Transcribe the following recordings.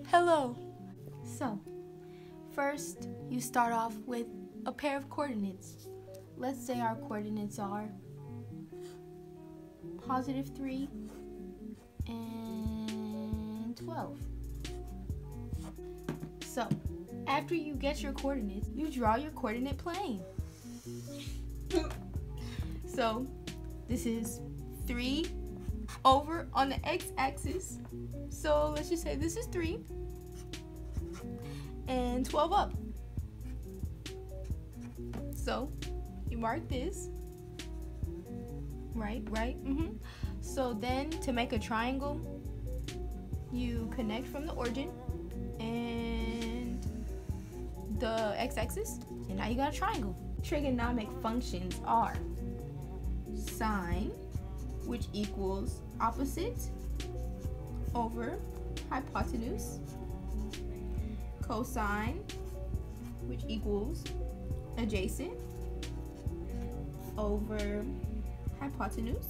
Hello. So, first you start off with a pair of coordinates. Let's say our coordinates are +3 and 12. So, after you get your coordinates, you draw your coordinate plane. So, this is 3 over on the x-axis. So, let's just say this is 3 and 12 up. So, you mark this. Right. So then, to make a triangle, you connect from the origin and the x-axis, and now you got a triangle. Trigonometric functions are sine, which equals opposite over hypotenuse, cosine, which equals adjacent over hypotenuse,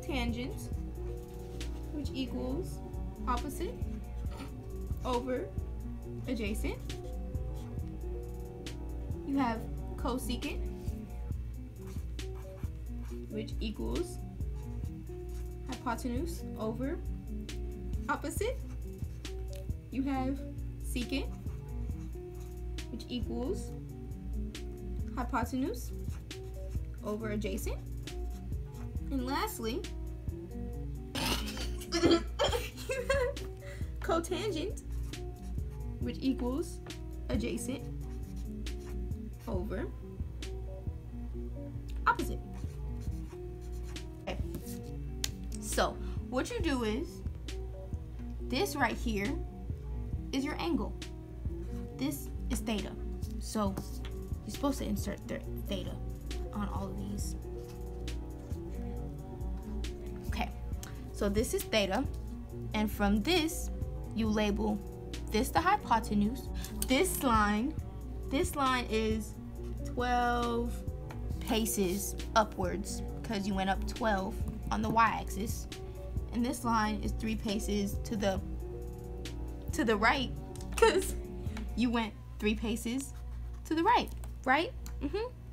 tangent, which equals opposite over adjacent. You have cosecant, which equals hypotenuse over opposite. You have secant, which equals hypotenuse over adjacent. And lastly, you have cotangent, which equals adjacent over opposite. Okay. So what you do is, this right here is your angle. This is theta. So you're supposed to insert theta on all of these. Okay, so this is theta, and from this you label this the hypotenuse. This line is 12 paces upwards because you went up 12 on the y-axis, and this line is 3 paces to the right because you went 3 paces to the right.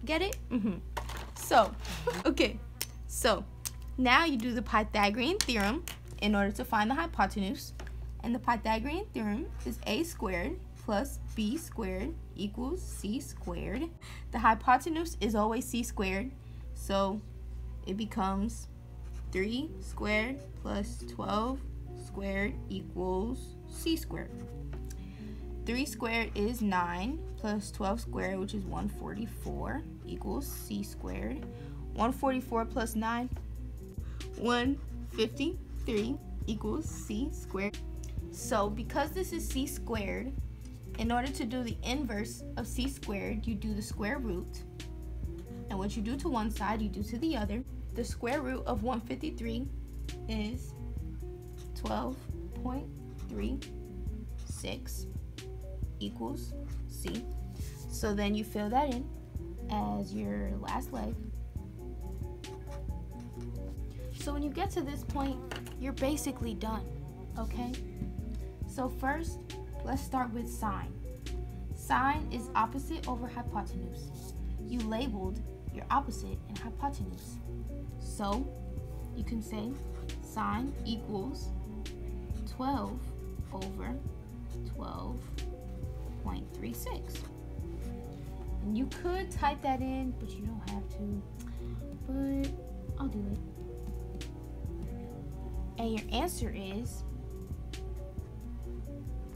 Get it? So, okay. So, now you do the Pythagorean theorem in order to find the hypotenuse. And the Pythagorean theorem is a squared plus b squared equals c squared. The hypotenuse is always c squared, so it becomes 3 squared plus 12 squared equals c squared. 3 squared is 9 plus 12 squared, which is 144, equals c squared. 144 plus 9, 153, equals c squared. So because this is c squared, in order to do the inverse of c squared, you do the square root. And what you do to one side, you do to the other. The square root of 153 is 12.36 equals c. So then you fill that in as your last leg. So when you get to this point, you're basically done, okay? So first, let's start with sine. Sine is opposite over hypotenuse. You labeled your opposite and hypotenuse. So you can say sine equals 12 over 12.36. And you could type that in, but you don't have to. But I'll do it. And your answer is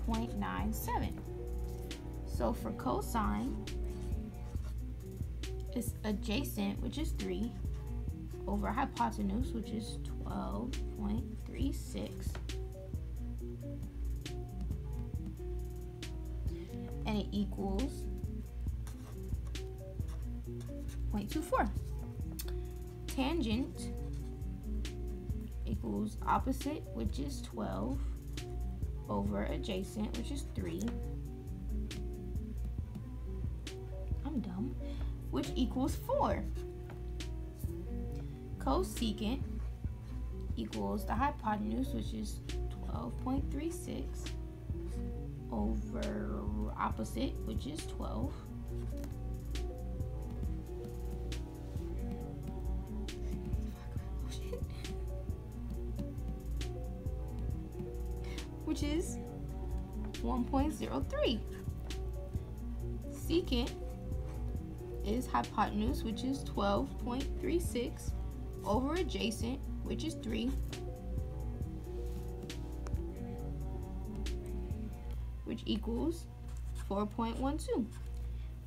0.97. So for cosine, it's adjacent, which is 3, over hypotenuse, which is 12.36. And it equals 0.24. Tangent equals opposite, which is 12, over adjacent, which is 3. I'm dumb. Which equals 4. cosecant equals the hypotenuse, which is 12.36, over opposite, which is 12. Which is 1.03. Secant is hypotenuse, which is 12.36, over adjacent, which is 3, which equals 4.12.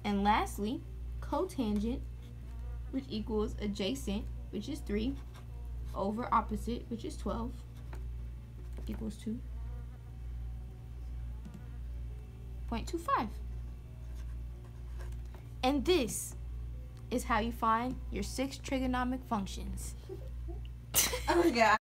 And lastly, cotangent, which equals adjacent, which is 3, over opposite, which is 12, equals 2.25. And this is how you find your 6 trigonometric functions. Oh, God.